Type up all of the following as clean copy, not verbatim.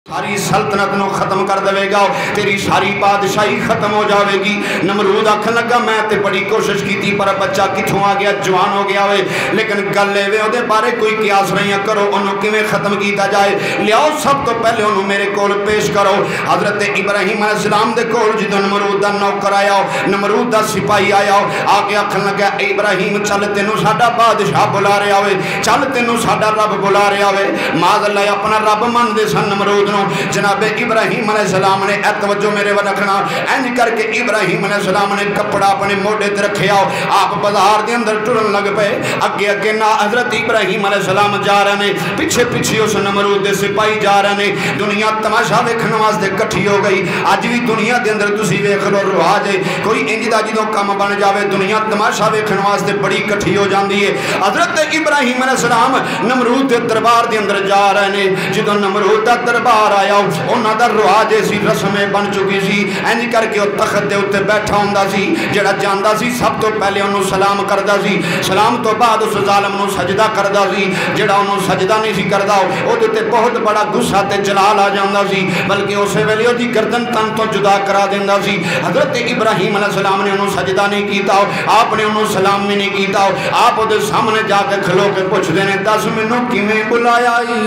ساری سلطنت نو ختم کر دے گا، تیری ساری بادشاہی ختم ہو جاوے گی۔ نمرود آکھن لگا میں تے بڑی کوشش کی پر بچہ کتھوں آ گیا، جوان ہو گیا ہوئے، لیکن گل اے وے اودے بارے کوئی قیاس نہیں کرو انہوں کیویں ختم کیتا جائے، لیاؤ سب تو پہلے انہوں میرے کول پیش کرو۔ حضرت ابراہیم علیہ السلام دے کول جدوں نمرود دا نوکر آیا، نمرود دا سپاہی آیا، آگے آکھن لگا اے ابراہیم چل تینوں ساڈا بادشاہ بلا رہا ہوئے، چل تینوں ساڈا رب بلا رہا ہوئے۔ معاذ اللہ اپنا رب من دے سن نمرود نو۔ جناب ابراہیم علیہ السلام نے اے توجہ میرے ود رکھنا، اینج کر کے ابراہیم علیہ السلام نے کپڑا اپنے موڈے تے رکھیا، آپ بازار دے اندر ٹرن لگ پے، اگے اگے نہ حضرت ابراہیم علیہ السلام جا رہے ہیں، پیچھے پیچھے اس نمرود دے سپاہی جا رہے ہیں۔ دنیا تماشا ویکھن واسطے کٹھی ہو گئی۔ اج بھی دنیا دے اندر تسی ویکھ لو رواج ہے، کوئی انج دا جدوں کم بن جاوے دنیا تماشا ویکھن واسطے بڑی کٹھی ہو جاندی ہے۔ حضرت ابراہیم علیہ السلام نمرود دے دربار دے اندر جا رہے ہیں، جدوں نمرود دا دربار آیا انہاں دا رواج سی رسمیں بن چکی سی، اینج کر کے او تخت دے اوتے بیٹھا ہوندا سی، جڑا جاندا سی سب تو پہلے انہوں سلام کردا سی، سلام تو بعد اس ظالم نو سجدہ کردا سی، جڑا انہوں سجدہ نہیں سی کردا او دے تے بہت بڑا غصہ تے جلال آ جاندا سی، بلکہ اسے ویلے او دی گردن تن تو جدا کرا دیندا سی۔ حضرت ابراہیم علیہ السلام نے انہوں سجدہ نہیں کیتا، آپ نے انہوں سلام بھی نہیں کیتا، آپ دے سامنے جا کے کھلو کے پوچھ دینے 10 مینوں کیویں بلایا ہی،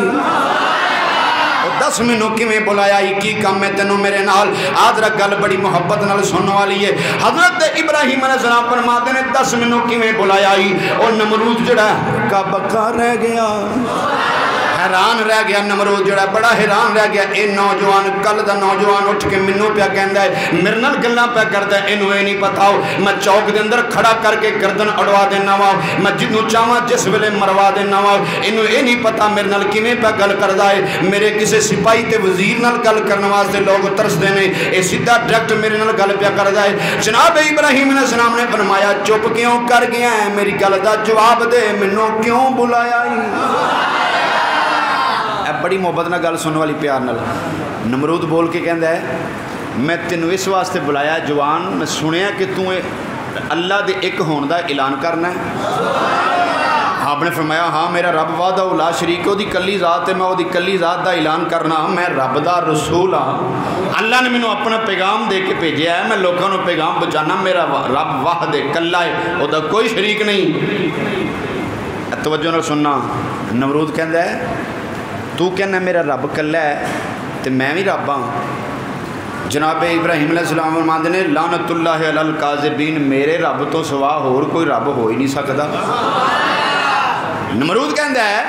10 مینوں کیویں بلایا ہی، کی کام ہے تینوں میرے نال؟ آدھرا گل بڑی محبت نال سننے والی ہے۔ حضرت ابراہیم علیہ السلام فرماتے ہیں 10 مینوں کیویں بلایا ہی، اور نمرود جڑا کا بکا رہ گیا، حیران رہ گیا، نمرود جڑا بڑا حیران رہ گیا۔ اے نوجوان کل دا نوجوان اٹھ کے منوں پیا کہندا ہے، میرے نال گلاں پیا کردا ہے، اینوں اے نہیں پتا ہو میں چوک دے اندر کھڑا کر کے گردن اڑوا دینا وا، میں جنوں چاہواں جس ویلے مروا دینا وا، اینوں اے نہیں پتا میرے نال کیویں پیا گل کردا ہے۔ میرے کسے سپاہی تے وزیر نال گل کرن واسطے لوگ ترسدے نے، اے سیدھا ڈائریکٹ میرے نال گل پیا کردا ہے۔ جناب ابراہیم علیہ السلام نے فرمایا چپ کیوں کر گیا ہے، میری گل دا جواب دے، مینوں کیوں بلایا ہی؟ بڑی محبت نہ گل سننے والی پیار نال نمرود بول کے کہندا ہے میں تینوں اس واسطے بلایا جوان، میں سنیا کہ تو اللہ دے ایک ہون دا اعلان کرنا ہے۔ آپ نے فرمایا ہاں میرا رب وحدہ لا شریک ہے، دی کلی ذات ہے، میں وہ دی کلی ذات دا اعلان کرنا، میں رب دا رسول ہاں، اللہ نے مینوں اپنا پیغام دے کے بھیجیا ہے، میں لوگوں نوں پیغام پہنچانا، میرا رب واحد ہے، کلا ہے، وہ دا کوئی شریک نہیں۔ توجہ نال سننا، نمرود کہندا ہے تو کہنا میرا رب کلا ہے تو میں بھی رب ہاں۔ جناب ابراہیم علیہ السلام فرماندے نے لعنت اللہ علی الکاذبین، میرے رب تو سوا اور کوئی رب ہو ہی نہیں سکتا۔ نمرود کہندا ہے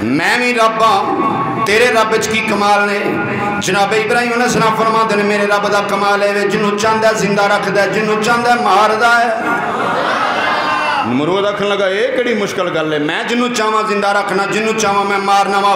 میں بھی رب ہاں، تیرے رب وچ کی کمال نے؟ جناب ابراہیم علیہ السلام فرماندے نے میرے رب دا کمال ہے جنوں چاہندا ہے زندہ رکھدا ہے، جنوں چاہندا ہے ماردا ہے۔ نمرود آکھن لگا اے کڑی مشکل گل ہے، میں جنوں چاہواں زندہ رکھنا، جنوں چاہواں میں مارنا وا۔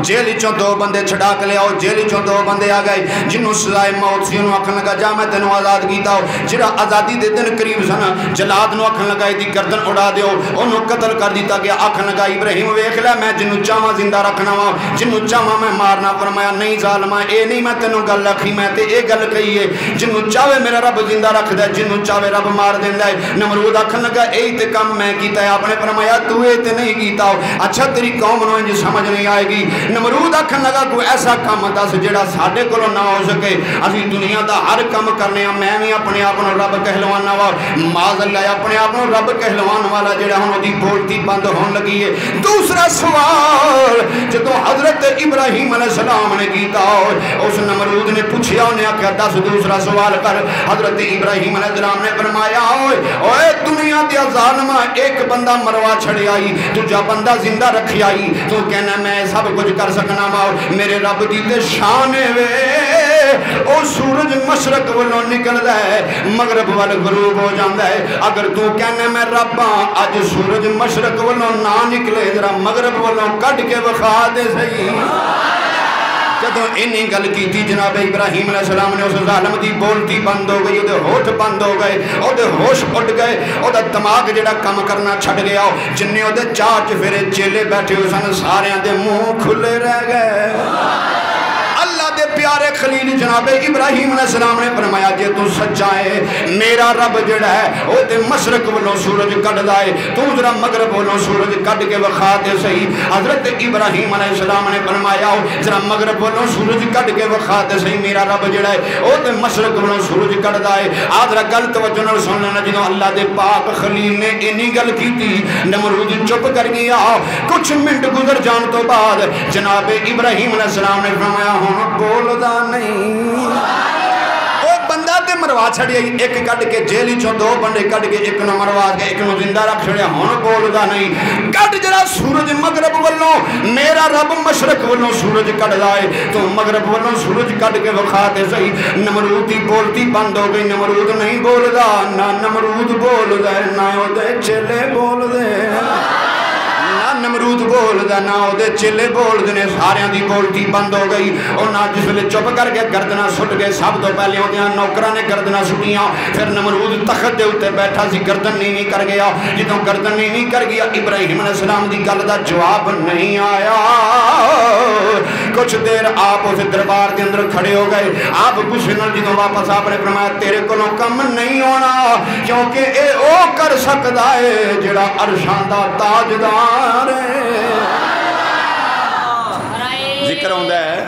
جیل چوں 2 بندے چھڑا کے لے آؤ، جیل چوں 2 بندے آ گئے جنوں سزائے موت سی، انہوں آکھن لگا جا میں تینوں آزاد کیتا ہو، جڑا آزادی دے دن قریب سن جلاد نو آکھن لگا دی گردن اڑا دیو، انہوں قتل کر دیتا گیا۔ آکھن لگا ابراہیم ویکھ لے میں جنوں چاہواں زندہ رکھنا وا، جنوں چاہواں میں مارنا۔ فرمایا نہیں ظالما اے نہیں میں تینوں گل آکھی، میں تے اے گل کہی ہے جنوں چاہے میرا رب زندہ رکھدا ہے، جنوں چاہے رب مار دیندا ہے۔ نمرود آکھن لگا اے تے کم میں کیتا ہے، آپ نے فرمایا تو اے تے نہیں کیتا، اچھا تیری قوم نو انج سمجھ نہیں آئے گی۔ نمرود آکھن لگا کوئی ایسا کام دس جڑا ساڈے کولوں نہ ہو سکے، اسی دنیا دا ہر کام کرنے ہاں، میں بھی اپنے آپ نو رب کہلوانا وا، معاذ اللہ اپنے آپ نو رب کہلوان والا جڑا ہن دی بولتی بند ہون لگی ہے۔ دوسرا سوال جدوں حضرت ابراہیم علیہ السلام نے کیتا، اس نمرود نے پوچھیا، انہیں آکھیا دس دوسرا سوال کر۔ حضرت ابراہیم علیہ السلام نے فرمایا اوے دنیا دیا ظالما ایک بندہ مروا چھڑی آئی، تجھا بندہ زندہ رکھی آئی، تو کہنا میں سب کچھ کر سکنا وا، میرے رب دی تے شان وے او سورج مشرق والوں نکلدا ہے مغرب وال غروب ہو جاندا ہے۔ اگر تو کہنا میں رب ہاں، اج سورج مشرق والوں نہ نکلے، ذرا مغرب والوں کڈ کے وکھا دے صحیح۔ جدوں انہیں گل کیتی جناب ابراہیم علیہ السلام نے اس ظالم دی بولتی بند ہو گئی، وہ ہوٹ بند ہو گئے، وہ ہوش اٹھ گئے، وہ دماغ جڑا کم کرنا چھڈ گیا، جنہیں وہ چار چفیرے چیلے بیٹھے ہوئے سن سارے دے منہ کھلے رہ گئے۔ اللہ دے پیارے خلیل جناب ابراہیم علیہ السلام نے فرمایا جے تو سچا ہے میرا رب جڑا ہے وہ تے مشرق والوں سورج کڈدا ہے تو ذرا مغرب والوں سورج کڈ کے وکھا دے صحیح حضرت ابراہیم علیہ السلام نے فرمایا ذرا مغرب والوں سورج کڈ کے وکھا دے صحیح میرا رب جڑا ہے وہ تے مشرق والوں سورج کڈدا ہے آدرا گل توجہ نال سن لینا جدوں اللہ دے پاک خلیل نے اینی گل کیتی نمرود چپ کر گیا کچھ منٹ گزر جان تو بعد جناب ابراہیم علیہ السلام نے فرمایا ہن بولدا نہیں او بندہ تے مروا چھڑیا ایک کڈ کے جیل چوں دو بندے کڈ کے ایک نو مروا کے ایک نو زندہ رکھ چھڑیا ہن بولدا نہیں کڈ جڑا سورج مغرب والوں میرا رب مشرق والوں سورج کڈدا ہے تو مغرب والوں سورج کڈ کے وکھا تے صحیح نمرود دی بولتی بند ہو گئی نمرود نہیں بولدا نہ نمرود بولدا نہ او دے چیلے بولدے نمرود بول دا نہ او دے چلے بول دے ساریاں دی بولتی بند ہو گئی انہاں جس ویلے چپ کر کے گردناں سٹ گئے سب تو پہلے اودیاں نوکراں نے گردناں سٹیاں پھر نمرود تخت دے اوتے بیٹھا سی گردن نہیں کر گیا جدوں گردن نہیں کر گیا ابراہیم علیہ السلام دی گل دا جواب نہیں آیا کچھ دیر آپ اس دربار دے اندر کھڑے ہو گئے آپ غصے نال جدوں واپس آپ نے فرمایا تیرے کولوں کم نہیں ہونا کیونکہ اے او کر سکدا ہے جڑا عرشاں دا تاجدار ذکر ہوندا ہے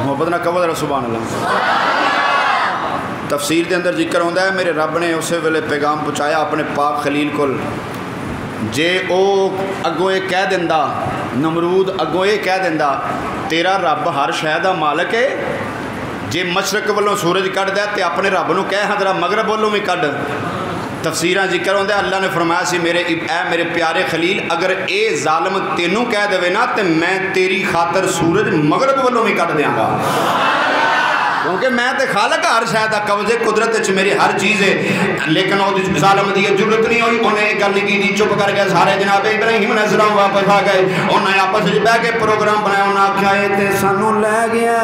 محبت نہ کہو ذرا سبحان اللہ تفسیر دے اندر ذکر ہوندا ہے میرے رب نے اسے ویلے پیغام پہنچایا اپنے پاک خلیل کول جے او اگوں یہ کہہ دیندا نمرود اگوں یہ کہہ دیندا تیرا رب ہر شے دا مالک ہے جے مشرق والوں سورج کڈدا تے اپنے رب نو کہہ حضرت مغرب والوں بھی کڈ تفسیراں ذکر ہوندا اللہ نے فرمایا سی میرے پیارے خلیل اگر اے ظالم تینوں کہہ دے نا تے میں تیری خاطر سورج مغرب والوں بھی کڈ دیاں گا کیونکہ میں تے خالق ہر شاید قبضے قدرت وچ میری ہر چیز ہے لیکن وہ ظالم دی ضرورت نہیں ہوئی انہیں گل نہیں کی چپ کر کے سارے جناب ابراہیم علیہ السلام واپس آ گئے انہیں آپس وچ بیٹھ کے پروگرام بنایا انہیں آکھیا اے تے سانوں لے گیا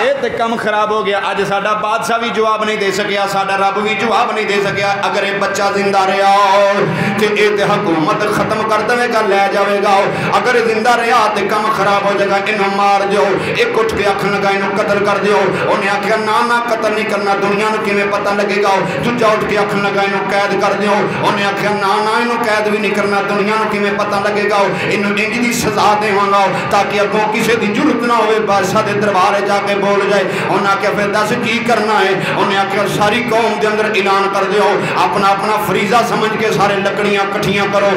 اے تے کم خراب ہو گیا اج ساڈا بادشاہ بھی جواب نہیں دے سکیا ساڈا رب بھی جواب نہیں دے سکیا اگر یہ بچہ زندہ رہا تے اے تے حکومت ختم کر دے گا لے جاوے گا اگر زندہ رہا تے کم خراب ہو جائے گا انہوں مار دیو ایک اٹھ کے اکھ لگا انہوں قتل کر دیو انہیں آکھیا نہ قتل نہیں کرنا دنیا نو کیویں پتہ لگے گا دوجا اٹھ کے اکھ لگا انہوں قید کر دیو انہیں آکھیا نہ انہوں قید بھی نہیں کرنا دنیا نو کیویں پتہ لگے گا انہوں انج دی سزا دیواں گا تاکہ اگوں کسی دی ضرورت نہ ہوئے بادشاہ دے دربارے جا کے بول جائے انہیں آکھیا پھر دس کی کرنا ہے انہیں آکھیا ساری قوم دے اندر اعلان کر دیو اپنا اپنا فریضہ سمجھ کے سارے لکڑیاں کٹھیاں کرو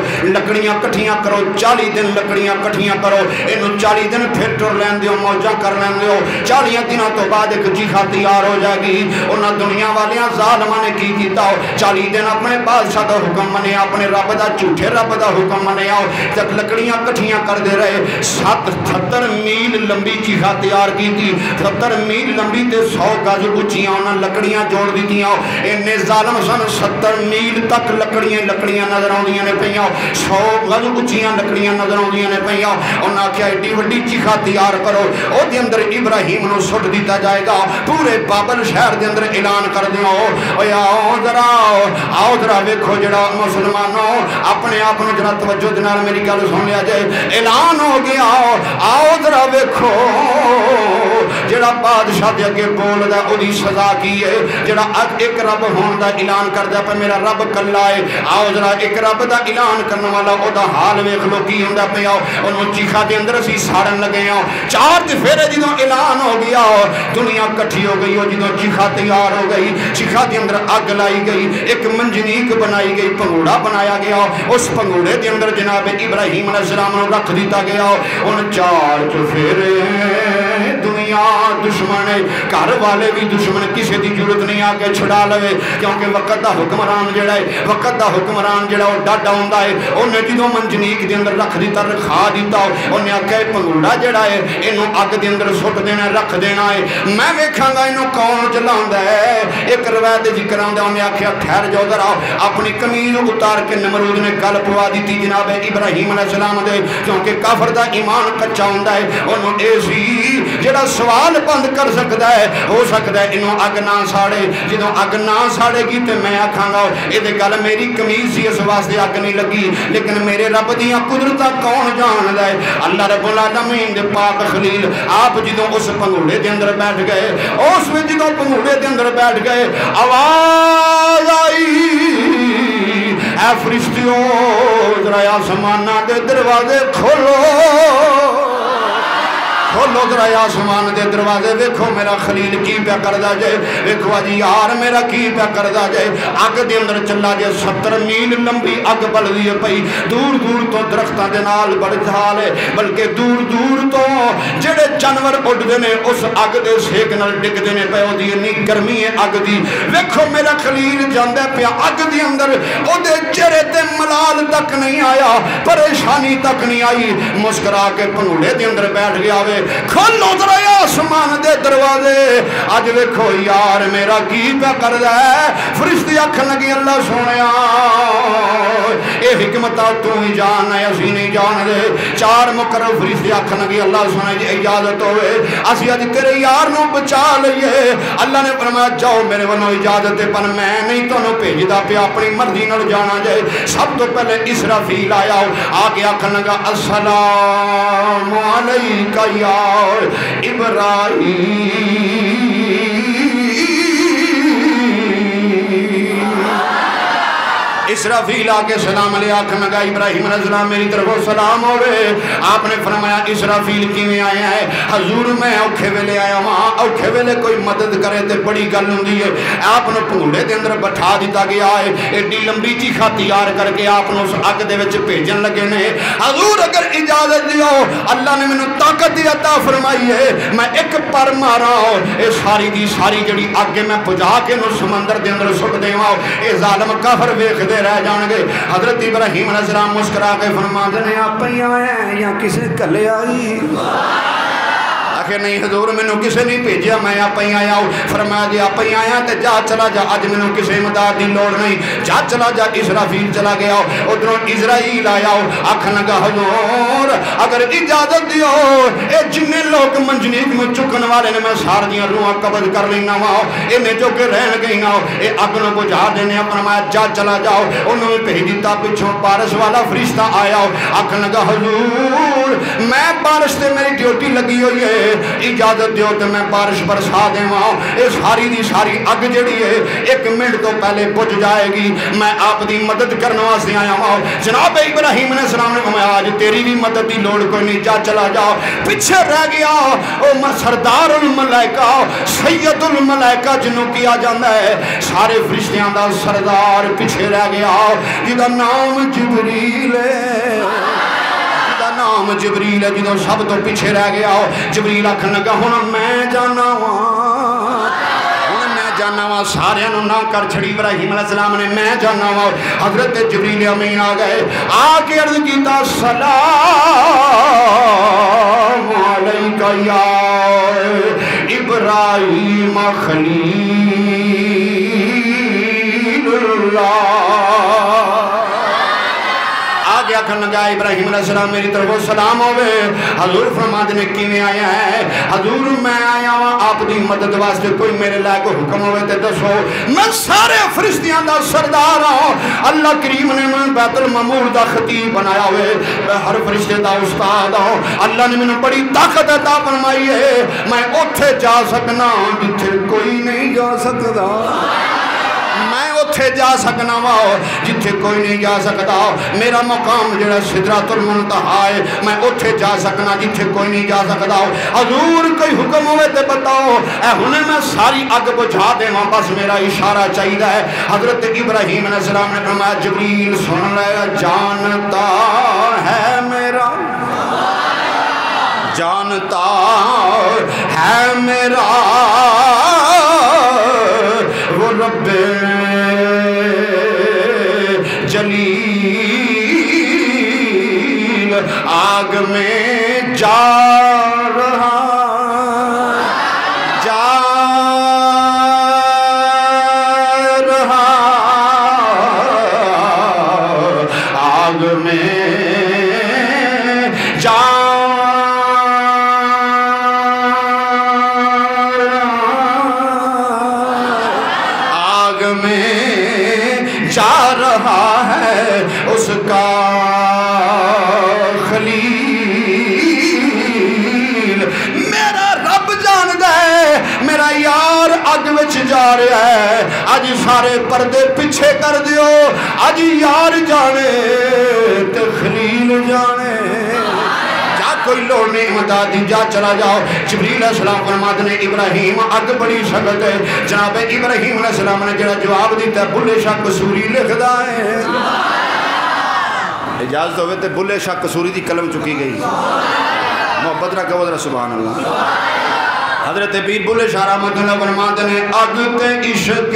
40 دن لکڑیاں کٹھیاں کرو انہوں 40 دن پھر ٹر لین دیو موجہ کر لین دیو 40 دنوں تو بعد ایک جیخا تیار ہو جائے گی انہاں دنیا والیاں ظالماں نے کی کیتا 40 دن اپنے بادشاہ دا حکم منے اپنے رب دا جھوٹے رب دا حکم منے آؤ جب لکڑیاں کٹھیاں کر دے رہے 70 میل لمبی جیخا تیار کی تھی 70 میل لمبی تے 100 گز اچھیاں انہاں لکڑیاں جوڑ دی تھیاں انہیں ظالم سن 70 میل تک لکڑیاں نظر آؤندیاں نے پہیاں 100 گز اچھیاں لکڑیاں نظر آؤندیاں نے پہیاں انہاں کیا ایڈی وڈی چیخا تیار کرو او دے اندر ابراہیم نو سٹ دیتا جائے گا پورے بابل شہر دے اندر اعلان کر دیو اوے آؤ ذرا ویکھو جڑا مسلمانوں اپنے آپ نو ذرا توجہ دے نال میری گل سن لیا جائے اعلان ہو گیا آؤ ذرا ویکھو جڑا بادشاہ دے اگے بولدا او دی سزا کی ہے جڑا ایک رب ہون دا اعلان کردا پے میرا رب کلا ہے آؤ ذرا ایک رب دا اعلان کرن والا او دا حال ویکھ لو کی ہوندا پیا اونوں چیخا دے اندر اسی ساڑن لگے ہاں 4 پھیرے جدوں اعلان ہو گیا دنیا کٹھی ہو گئی جدوں چیخا تیار ہو گئی چیخا دے اندر اگ لائی گئی ایک منجنیق بنائی گئی پنگوڑا بنایا گیا اس پنگوڑے دے اندر جناب ابراہیم علیہ السلام نو رکھ دیتا گیا ان 4 پھیرے دنیا دشمن گھر والے بھی دشمن کسی دی ضرورت نہیں آ کے چھڑا لوے کیونکہ وقت دا حکمران جڑا ہے وقت دا حکمران جڑا وہ ڈاڈا ہوندا ہے انہیں جدوں منجنیق دے اندر رکھ دیتا رکھا دیتا انہیں آکھیا پنگوڑا جڑا ہے اینوں اگ دے اندر سٹ دینا رکھ دینا ہے میں ویکھاں گا اینوں کون جلاوندا ہے ایک روایت ذکر آندا انہیں آکھیا ٹھہر جاؤ ذرا اپنی قمیض اتار کے نمرود نے گل پوا دیتی جناب ابراہیم علیہ السلام دے کیونکہ کافر دا ایمان کچا ہوندا ہے انہوں اے سی جڑا سوال بند کر سکتا ہے ہو سکتا ہے انہوں اگ نہ ساڑے جدوں اگ نہ ساڑے گی تے میں آکھاں گا یہ گل میری کمیز سی اس واسطے اگ نہیں لگی لیکن میرے رب دیاں قدرتاں کون جان دے اللہ رب العالمین دے پاک خلیل آپ جدوں اس پنگوڑے دے اندر بیٹھ گئے اس میں جدوں پنگوڑے دے اندر بیٹھ گئے آواز آئی اے فرشتیوں ذرا آسماناں دے دروازے کھولو کھولو ذرا آسمان دے دروازے ویکھو میرا خلیل کی پیا کردا جائے ویکھو جی یار میرا کی پیا کردا جائے اگ دے اندر چلا جائے 70 میل لمبی اگ بلدی پئی دور دور تو درختاں دے نال بڑ جھال ہے بلکہ دور دور تو جڑے جانور اڈدے نے اس اگ دے سیک نال ڈگدے نے پے اودی اتنی گرمی ہے اگ دی ویکھو میرا خلیل جاندا پیا اگ دے اندر اودے چہرے تے ملال تک نہیں آیا پریشانی تک نہیں آئی مسکرا کے پنگوڑے دے اندر بیٹھ گیا وے کھولو ذرا آسمان دے دروازے اج ویکھو یار میرا کی پیا کردا ہے فرشتے آکھن لگے اللہ سونیا اے حکمت تو ہی جان ہے اسی نہیں جان دے چار مقرر فرشتے آکھن لگے اللہ سونا جی اجازت ہوئے اسی اج تیرے یار نو بچا لئیے اللہ نے فرمایا جاؤ میرے ونوں اجازت ہے پر میں نہیں تانوں بھیجدا پیا اپنی مرضی نال جانا جائے سب تو پہلے اسرافیل آیا آ کے آکھن لگا السلام علیکہ یا ابراہیم اسرافیل آ کے سلام علیہ آکھن لگا ابراہیم علیہ السلام میری طرف سلام ہوئے آپ نے فرمایا اسرافیل کی میں آیا ہے حضور میں اوکھے ویلے آیا وہاں اوکھے ویلے کوئی مدد کرے تے بڑی گل ہوندی ہے آپ نے پنگوڑے دے اندر بٹھا دیتا گیا ہے ایڈی لمبی چیخا تیار کر کے آپ نے اس اگ دے وچ بھیجن لگے نے حضور اگر اجازت دیو اللہ نے مینوں طاقت عطا فرمائی ہے میں ایک پر مارا اے ساری دی ساری جڑی اگ میں بجھا کے نو سمندر دے اندر سٹ دیواں اے ظالم کافر ویکھ دے رہ جان گے حضرت ابراہیم علیہ السلام مسکرا کے فرماتے ہیں آپ ہی آئے ہیں یا کسے کلے آئی آخر نہیں حضور میں نے کسے نہیں بھیجیا میں آپ ہی آیا ہوں فرمایا جی آپ ہی آیا تے جا چلا جا اج میں نے کسے امداد دی لوڑ نہیں جا چلا جا اسرافیل چلا گیا ادھروں اسرائیل آیا آکھن لگا حضور اگر اجازت دیو اے جنے لوگ منجنیق میں چکن والے نے میں سار دیاں روحاں قبض کر لینا وا انہیں جو کہ رہن گئی نا اے اگ نو بجھا دینے فرمایا جا چلا جاؤ انہوں نے بھیج دیتا پچھوں بارش والا فرشتہ آیا آکھن لگا حضور میں بارش تے میری ڈیوٹی لگی ہوئی ہے اجازت دیو تو میں بارش برسا دے وہاں اے ساری دی ساری اگ جڑی ہے ایک منٹ تو پہلے بجھ جائے گی میں آپ دی مدد کرنے واسطے آیا ہوں جناب ابراہیم علیہ السلام نے فرمایا آج تیری بھی مدد دی لوڑ کوئی نہیں جا چلا جاؤ پیچھے رہ گیا او سردار الملائکہ سید الملائکہ جنوں کیا جاتا ہے سارے فرشتیاں دا سردار پیچھے رہ گیا جدا نام جبریل ہے نام جبریل ہے جدوں سب تو پیچھے رہ گیا جبریل آکھن لگا ہن میں جانا وا سارے نو نہ کر چھڑی ابراہیم علیہ السلام نے میں جانا وا حضرت جبریل امین آ گئے آ کے عرض کیتا سلام علیکہ یا ابراہیم خلیل اللہ آگے آکھن لگا ابراہیم علیہ السلام میری طرف سلام ہوئے حضور فرماتے نے کیویں آیا ہے حضور میں آیا ہوں آپ دی مدد واسطے کوئی میرے لائق حکم ہوئے تے دسو میں سارے فرشتیاں دا سردار ہوں اللہ کریم نے میں بیت المعمور دا خطیب بنایا ہوئے میں ہر فرشتے دا استاد ہوں اللہ نے میں بڑی طاقت عطا فرمائی ہے میں اوتھے جا سکنا جتھے کوئی نہیں جا سکتا میں اوتھے جا سکنا وا جتھے کوئی نہیں جا سکتا میرا مقام جڑا سدرۃ المنتہا ہے میں اوتھے جا سکنا جتھے کوئی نہیں جا سکتا حضور کوئی حکم ہوئے تے بتاؤ اے ہنے میں ساری اگ بجھا دیواں بس میرا اشارہ چاہیے ہے حضرت ابراہیم علیہ السلام نے فرمایا جبریل سن لے جانتا ہے میرا جانتا ہے میرا وہ رب جلیل آگ میں جا رہا آگ میں جا اگ وچ جا رہا ہے اج سارے پردے پیچھے کر دیو اج یار جانے تے خلیل جانے جا کوئی لوڑ نہیں امداد دی جا چلا جاؤ جبریل علیہ السلام فرماتے نے ابراہیم اگ بڑی سخت ہے جناب ابراہیم علیہ السلام نے جڑا جواب دیتا ہے بلے شاہ قصوری لکھدا ہے اجازت ہوئے تے بلے شاہ قصوری دی قلم چکی گئی محبت نہ کہو ذرا سبحان اللہ حضرت پیر بلے شاہ رحمۃ اللہ فرماتے نے اگ تے عشق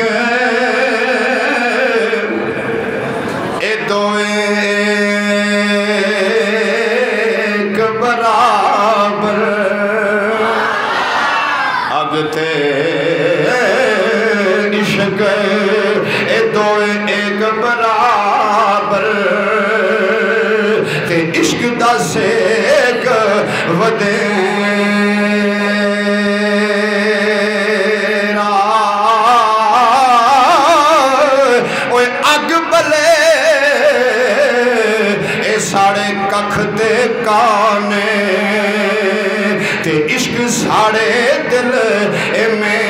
اے دوئے ایک برابر اگ تے عشق اے دوئے ایک برابر تے عشق دا سیک ودیرا اوے اگ بلے اے ساڑے ککھ تے کانے تے عشق ساڑے دل اے میرا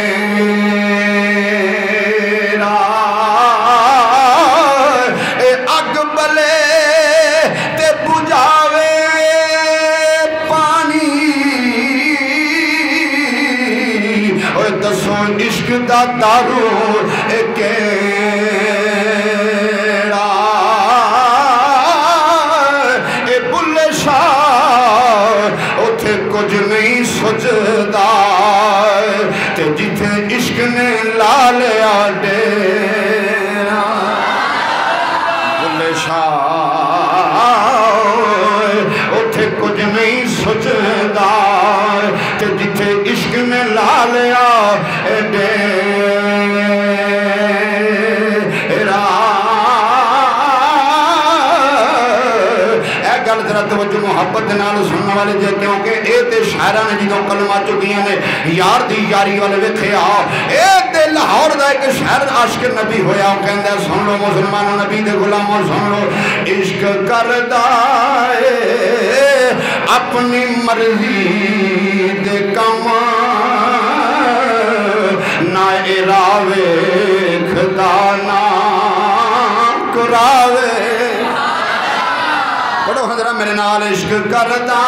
اے اگ بلے تے بجاوے دسوں عشق دا دارو اے کیڑا اے بلے شاہ اتھے کچھ نہیں سجدہ تے جتھے عشق نے لالیا ڈیرا بلے شاہ اتھے کچھ نہیں سجدہ تے جتھے عشق نے لالیا گل ذرا توجہ محبت نال سننے والے جے کیونکہ اے تے شاعراں نے جدوں کلمہ چکیاں نے یار دی یاری والے ویکھیا اے تے لاہور دا ایک شاعر عاشق نبی ہویا او کہندا سن لو مسلمانوں نبی دے غلاموں سن لو عشق کردا اے اپنی مرضی دے کم نہ اراوے خدا نہ کراوے پڑھو حضرہ میرے نال عشق کردا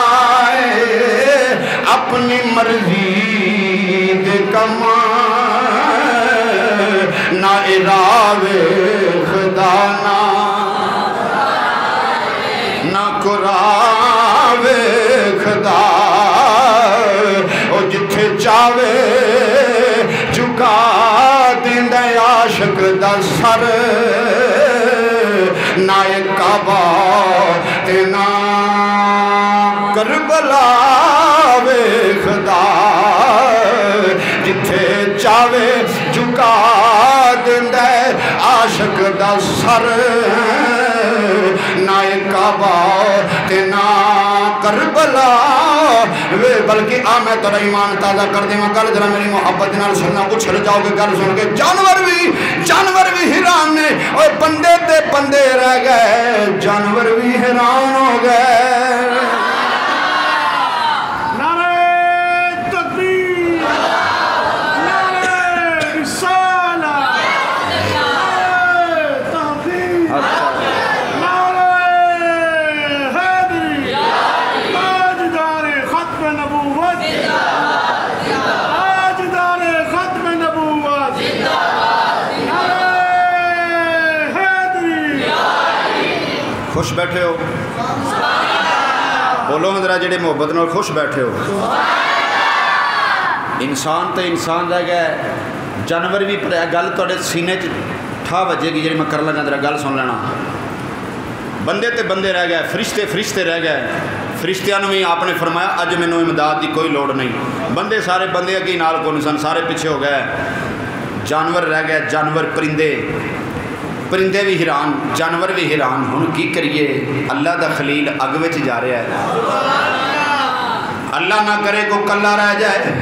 ہے اپنی مرضی دے کم نہ اراوے خدا نہ کراوے خدا او جتھے چاوے چکا دیندہ عاشق دا سر نہ کعبہ تے نہ کربلا وے خدا جتھے چاوے جھکا دیندہ عاشق دا سر نہ کعبہ تے نہ کربلا وے بلکہ میں تو ایمان تازہ کر دیں گل ذرا میری محبت نال سننا اچھل جاؤ گے گل سن کے جانور بھی حیران نے اور بندے تے بندے رہ گئے جانور بھی حیران ہو گئے خوش بیٹھے ہو بولو ذرا جڑے محبت نال خوش بیٹھے ہو انسان تے انسان رہ گئے جانور بھی گل تھوڑے سینے ٹھا بجے گی جی میں کر لگا ذرا گل سن لینا بندے تے بندے رہ گئے فرشتے رہ گئے فرشتیاں بھی آپ نے فرمایا اج مینوں امداد دی کوئی لوڑ نہیں بندے سارے بندے اگے نال کون سن سارے پیچھے ہو گئے جانور رہ گئے جانور پرندے بھی حیران جانور بھی حیران ہن کی کریے اللہ دا خلیل اگ وچ جا رہا ہے اللہ نہ کرے کو کلا رہ جائے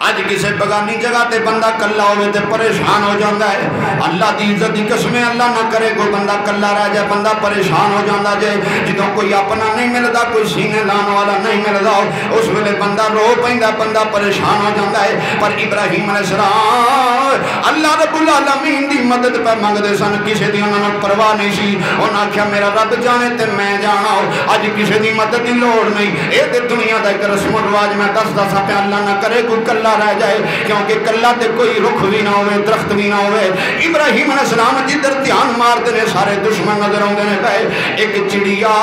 اج کسے بگانی جگہ تے بندہ کلا ہوئے تے پریشان ہو جاندہ ہے. اللہ دی عزت دی قسمیں اللہ نہ کرے کوئی بندہ کلا رہ جائے بندہ پریشان ہو جاندہ جائے. جدوں کوئی اپنا نہیں ملدا کوئی سینے لان والا نہیں ملدا اس ویلے بندہ رو پیندا بندہ پریشان ہو جاندہ ہے. پر ابراہیم علیہ السلام اللہ رب العالمین دی مدد پہ منگدے سن. کسے دی انہاں نوں پرواہ نہیں سی. انہاں آکھیا میرا رب جانے تے میں جانا. اج کسے دی مدد دی لوڑ نہیں. اے تے دنیا دا ایک رسم و رواج میں دسدا سا پیا اللہ نہ کرے کوئی کلا رہ جائے کیونکہ کلا تے کوئی رخ بھی نہ ہوئے درخت بھی نہ ہوئے. ابراہیم علیہ السلام جدھر دھیان مار دے سارے دشمن نظر آندے نے پے. ایک چڑیا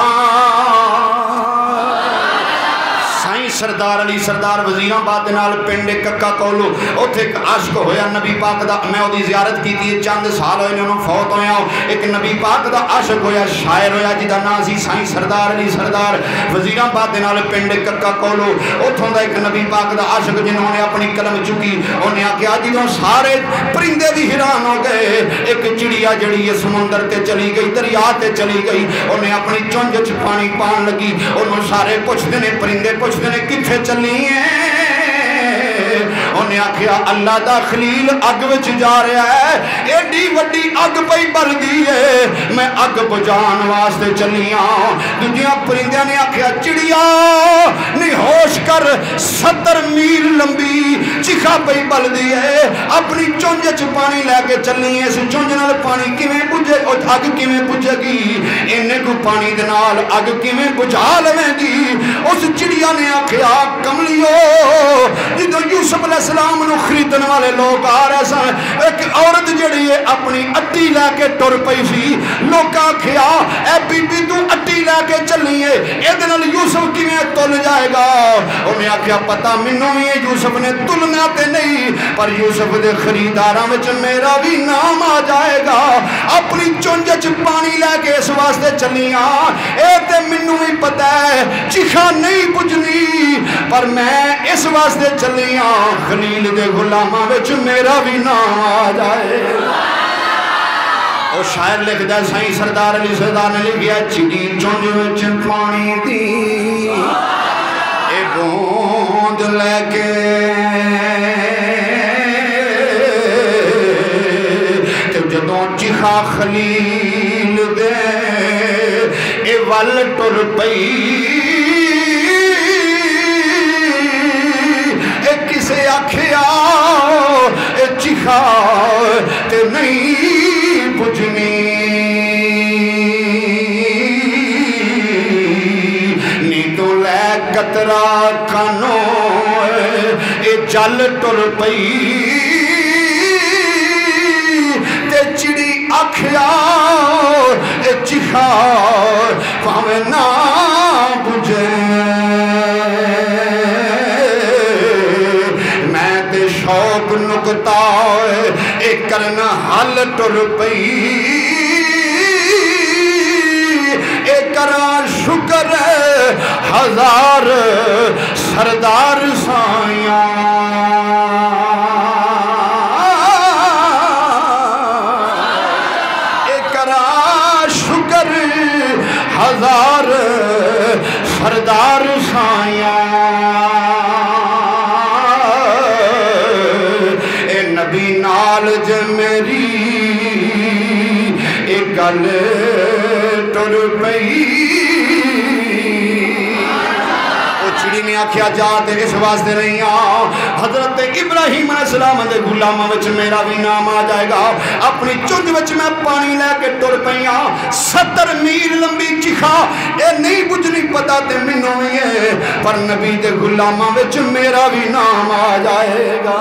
سردار علی سردار وزیرآباد دے نال پنڈ ککا کولو اوتھے ایک عاشق ہویا نبی پاک دا. میں اودی زیارت کیتی ہے چند سال ہوئے نے انہوں فوت ہویا. ایک نبی پاک دا عاشق ہویا شاعر ہویا جدا نام سی سائیں سردار علی سردار وزیرآباد دے نال پنڈ ککا کولو. اوتھوں دا ایک نبی پاک دا عاشق جنہوں نے اپنی قلم چکی انہیں آکھیا جدوں سارے پرندے بھی حیران ہو گئے ایک چڑیا جڑی ہے سمندر تے چلی گئی دریا تے چلی گئی. انہیں اپنی چونج وچ پانی پان لگی. انہوں سارے پوچھتے نے پرندے پوچھتے نے کتھے چلی ہیں. انہیں آکھیا اللہ دا خلیل اگ وچ جا رہا ہے ایڈی وڈی اگ پئی بل گئی ہے میں اگ بجھان واسطے چلی ہاں. دوجیاں پرندیاں نے آکھیا چڑیا نہیں ہوش کر 70 میل لمبی چیخا پئی بل دی ہے اپنی چونج وچ پانی لے کے چلی ہے. اس چونج نال پانی کیویں بجھے اگ کیویں بجھے گی انہیں کو پانی دے نال اگ کیویں بجھا لویں گی. اس چڑیا نے آکھیا کملیو جدوں یوسف علیہ السلام نو خریدن والے لوگ آ رہے سن ایک عورت جڑی ہے اپنی اٹی لے کے ٹر پئی سی. لوگ آکھیا اے بی بی تو اٹی لے کے چلی ہے اے دے نال یوسف کیویں تل جائے گا. انہیں آکھیا پتہ مینوں وی یوسف نے تلنا تے نہیں پر یوسف دے خریداراں وچ میرا بھی نام آ جائے گا. اپنی چونج وچ پانی لے کے اس واسطے چلیاں اے تے مینوں بھی پتہ ہے چیخا نہیں بجھنی پر میں اس واسطے چلیاں خلیل دے غلاماں وچ میرا بھی نام آ جائے. او شاعر لکھ دے سائیں سردار علی سردار نے لکھیا چڑی چونج وچ پانی دی اے بوند لے کے تے جدوں چیخا خلیل دے اے ول ٹر پئی. کسے آکھیا اے چیخا تے نہیں بجھنی نی تو لے قطرہ کھانو اے جل ٹر پئی. تے چڑی آکھیا اے چیخا پاویں نہ بجھے شوق نکتا اے کرنا حل ٹر پئی. اے کرا شکر ہزار سردار سائیاں. اے کرا شکر ہزار سردار سائیاں. جے میری ایک گل ٹر پئی. او چڑی نے آکھیا جا تے اس واسطے نہیں آ حضرت ابراہیم علیہ السلام دے غلاماں وچ میرا بھی نام آ جائے گا. اپنی چونج وچ میں پانی لے کے ٹر پئیاں 70 میل لمبی چیخا اے نہیں بجھنی پتہ تے مینوں وی ہے پر نبی دے غلاماں وچ میرا بھی نام آ جائے گا.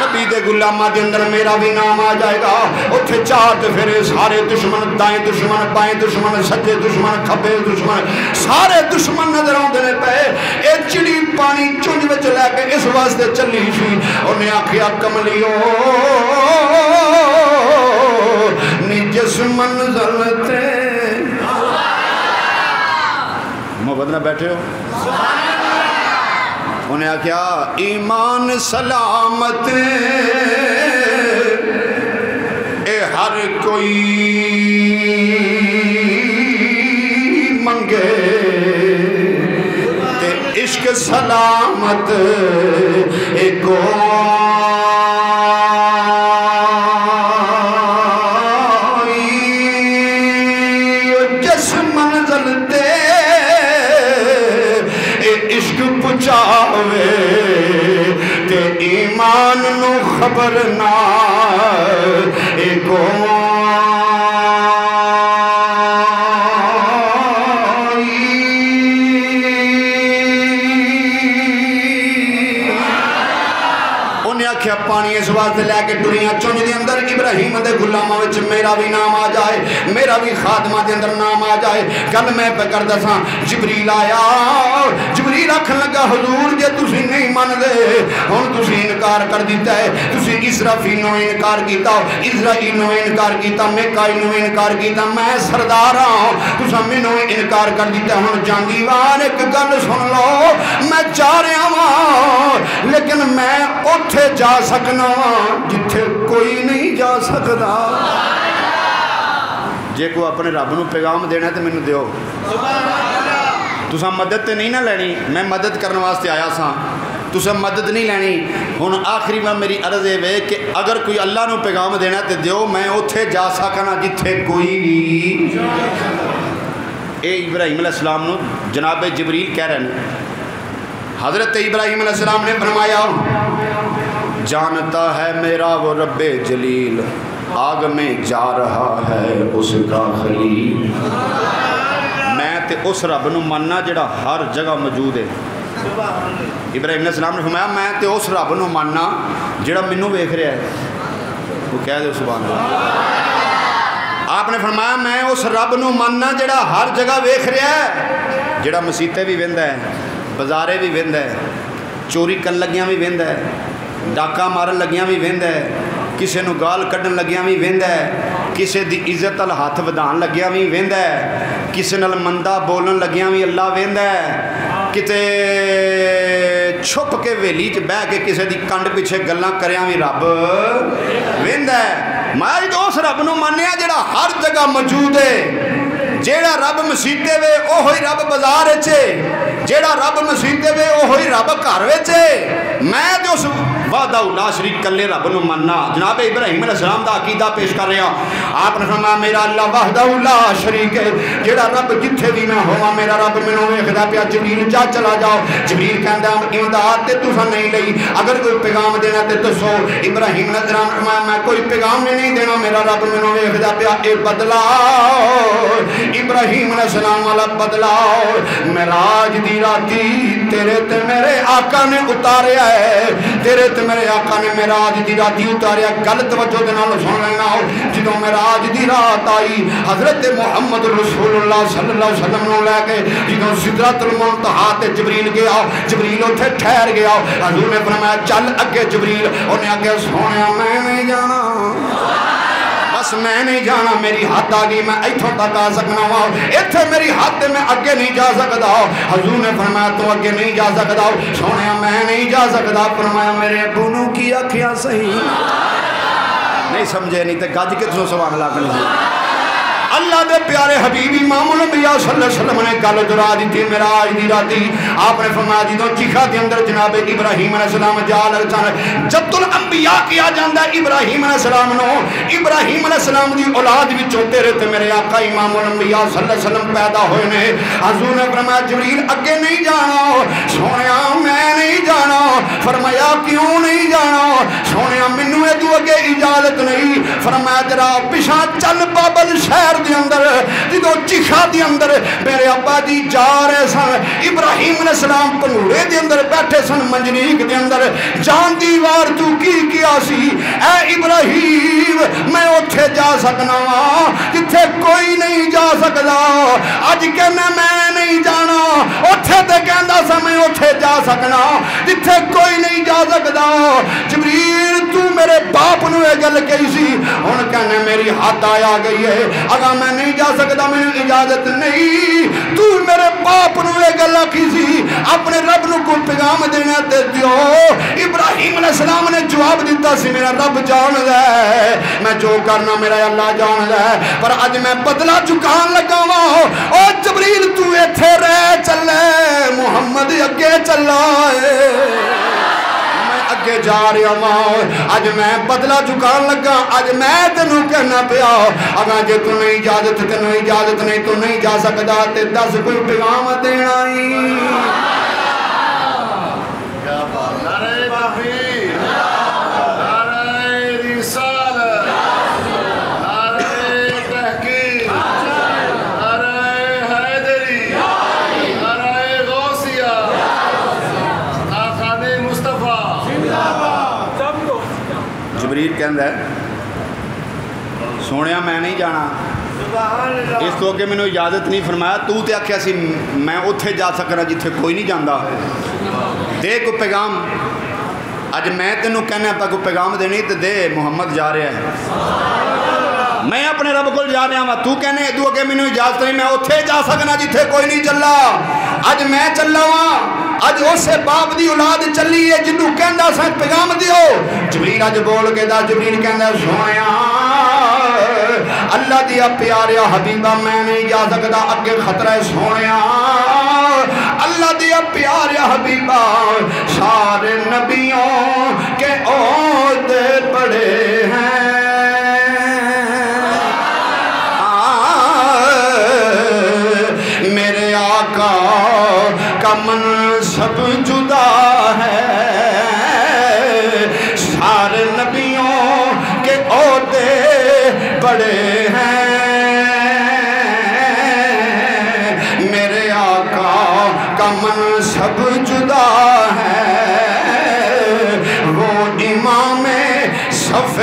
نبی دے غلاماں دے اندر میرا بھی نام آ جائے گا. اتھے چار تے پھرے سارے دشمن دائیں دشمن بائیں دشمن سجے دشمن کھبے دشمن سارے دشمن نظر آندے نے پے. اے چڑی پانی چونج وچ لے کے اس واسطے چلی سی. انہیں آکھیا کملیو نی جس منزل تے محبت نہ بیٹھے ہو. انہیں کیا ایمان سلامت اے ہر کوئی منگے تے عشق سلامت ایک جس منزل تے عشق پچاوے تے ایمان نو خبر نہ ایک پانی اس واسطے لے کے دنیا چونج دے اندر ابراہیم دے غلاماں وچ میرا بھی نام آ جائے، میرا بھی خادمہ دے اندر نام آ جائے۔ کل میں پہ کر دساں جبریل آیا، جبریل آکھن لگا حضور جے تسی نہیں من دے ہن تسی انکار کر دیتا ہے، تسی اسرافیل نو انکار کیتا، اسرائیل نو انکار کیتا، میکائیل نو انکار کیتا، میں سردار ہاں تساں مینوں انکار کر دیتا۔ ہن جاندی وار ایک گل سن لو، میں جا رہا ہاں لیکن میں اوتھے جا سکنا جتھے کوئی نہیں جا سکتا۔ جے کو اپنے رب نو پیغام دینا ہے تو مینوں دیو، تساں مدد تے نہیں نہ لینی، میں مدد کرنے واسطے آیا ساں، تساں مدد نہیں لینی۔ ہن آخری میں میری عرض ہے کہ اگر کوئی اللہ نو پیغام دینا ہے تو دیو، میں اوتھے جا سکنا جتھے کوئی نہیں۔ اے ابراہیم علیہ السلام نو جناب جبریل کہہ رہے ہیں۔ حضرت ابراہیم علیہ السلام نے فرمایا جانتا ہے میرا وہ رب جلیل، آگ میں جا رہا ہے اس کا خلیل۔ میں تے اس رب نو ماننا جڑا ہر جگہ موجود ہے۔ ابراہیم علیہ السلام نے فرمایا میں تے اس رب نو ماننا جڑا مینوں ویکھ رہا ہے۔ وہ کہہ دے سبحان اللہ۔ آپ نے فرمایا میں اس رب نو ماننا جڑا ہر جگہ ویکھ رہا ہے، جڑا مسیتے بھی ویندا ہے، بازارے بھی ویندا ہے، چوری کر لگیاں بھی ویندا ہے، ڈاکا مارن لگیاں بھی ویندا ہے، کسے نو گال کڈن لگیاں بھی ویندا ہے، کسے دی عزت ال ہاتھ ودان لگیاں بھی ویندا ہے، کسے نال مندا بولن لگیاں بھی اللہ ویندا ہے، کتے چھپ کے ویلی چ بہ کے کسے دی کنڈ پیچھے گلاں کریاں بھی رب ویندا ہے۔ میں تو اس رب نو مانیا جڑا ہر جگہ موجود ہے۔ جیڑا رب مسیتے وے اوہی رب بازار وچے، جیڑا رب مسیتے وے اوہی رب گھر وچے۔ میں تے اس وحدہ لا شریک کلے رب نو مننا۔ جناب ابراہیم علیہ السلام دا عقیدہ پیش کر رہے ہیں۔ آپ نے فرمایا میرا اللہ وحدہ لا شریک ہے، جیڑا رب جتھے بھی میں ہوا میرا رب مینوں ویکھدا پیا۔ جبریل جا چلا جاؤ، جبریل کہندا امداد تے تساں نہیں لئی، اگر کوئی پیغام دینا تے دسو۔ ابراہیم علیہ السلام نے فرمایا میں کوئی پیغام نہیں دینا، میرا رب مینوں ویکھدا پیا۔ اے بدلا ابراہیم علیہ السلام والا بدلا معراج دی راتی تیرے تے میرے آقا نے اتاریا ہے، تیرے تے میرے آقا نے معراج دی راتی اتاریا۔ گل توجہ دے نال سن لینا، جدوں معراج دی رات آئی حضرت محمد رسول اللہ صلی اللہ علیہ وسلم نو لے کے جدوں سدرۃ المنتہا تے جبریل گیا، جبریل اوتھے ٹھہر گیا۔ حضور نے فرمایا چل اگے جبریل، انہیں آگے سونیا میں نہیں جانا، بس میں نہیں جانا، میری حد آ گئی، میں ایتھوں تک آ سکنا وا، ایتھے میری حد میں اگے نہیں جا سکتا۔ حضور نے فرمایا تو اگے نہیں جا سکتا، سونے میں نہیں جا سکتا۔ فرمایا میرے ابو نو کی آکھیا صحیح نہیں سمجھے، نہیں تے گج کے تو سبحان اللہ کرنی۔ اللہ دے پیارے حبیب امام الانبیاء صلی اللہ علیہ وسلم نے گل دہرا دیتی معراج دی راتی۔ آپ نے فرمایا جدوں چیخا دے اندر جناب ابراہیم علیہ السلام جا لگن جد الانبیاء کیا جاندا ابراہیم علیہ السلام نو، ابراہیم علیہ السلام دی اولاد وچوں تیرے تے میرے آقا امام الانبیاء صلی اللہ علیہ وسلم پیدا ہوئے نے۔ حضور نے فرمایا جبریل اگے نہیں جانا، سونیا میں نہیں جانا۔ فرمایا کیوں نہیں جانا؟ سونیا مینوں اے تو اگے اجازت نہیں۔ فرمایا ذرا پیچھے چل بابل شہر دے اندر، جدوں چیخا دے اندر میرے ابا جی جا رہے سن، ابراہیم علیہ السلام پنوڑے دے اندر بیٹھے سن، منجنیق دے اندر جان دی وار تو کی کیا سی؟ اے ابراہیم میں اوتھے جا سکنا وا جتھے کوئی نہیں جا سکدا۔ اج کہنا میں نہیں جانا، اوتھے تے کہندا سا میں اوتھے جا سکنا جتھے کوئی نہیں جا سکدا۔ جبریل تو میرے باپ نو اے گل کہی سی، ہن کہنے میری حد آیا گئی ہے اگا میں نہیں جا سکتا مینوں اجازت نہیں تو میرے باپ نو یہ گل آکھی سی اپنے رب نو کوئی پیغام دینا تے دیو ابراہیم علیہ السلام نے جواب دیتا سی میرا رب جاندا ہے میں جو کرنا میرا اللہ جاندا ہے پر اج میں بدلہ چکان لگا وا او جبریل تو ایتھے رہ چلے محمد اگے چلا اگے جا رہا ماں اج میں بدلہ چکان لگا اج میں تینوں کہنا پیا اگر جے تو نہیں اجازت تینوں اجازت نہیں تو نہیں جا سکتا تے دس کوئی پیغام دینا ہی جبریل کہندا ہے سونیا میں نہیں جانا اس تو اگے مینوں اجازت نہیں فرمایا تو تے آکھیا سی میں اوتھے جا سکنا جتھے کوئی نہیں جاندا دے کوئی پیغام اج میں تینوں کہنا پا کوئی پیغام دینی تے دے محمد جا رہا ہے میں اپنے رب کو جا رہا ہوں تو کہنے ادو اگے مینوں اجازت نہیں میں اوتھے جا سکنا جتھے کوئی نہیں چلا اج میں چلا ہاں اج اسے باپ دی اولاد چلی ہے جنوں کہندا سا پیغام دیو جبریل اج بول کے دا جبریل کہندا سونیا اللہ دیا پیاریا حبیبہ میں نہیں جا سکتا اگے خطرہ ہے سونیا اللہ دیا پیاریا حبیبہ سارے نبیوں کے عہدے بڑے ہیں میرے آقا کا منصب جدا ہے سارے نبیوں کے عہدے بڑے ہیں میرے آقا کا منصب جدا ہے وہ امام صف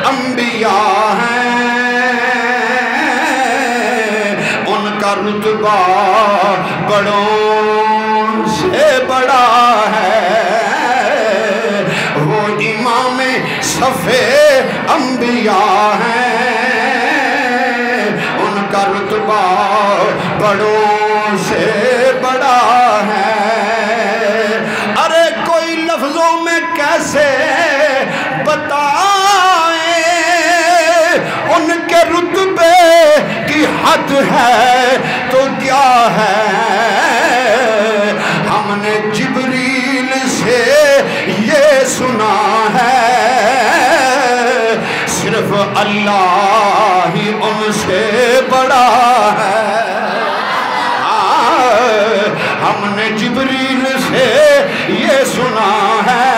انبیاء ہیں ان کا رتبہ بڑوں سے بڑا ہے وہ امام صف انبیاء ہیں ان کا رتبہ بڑوں سے بڑا ہے ارے کوئی لفظوں میں کیسے بتائیں ان کے رتبے کی حد ہے تو کیا ہے ہم نے جبریل سے یہ سنا ہے صرف اللہ ہی ان سے بڑا ہے ہم نے جبریل سے یہ سنا ہے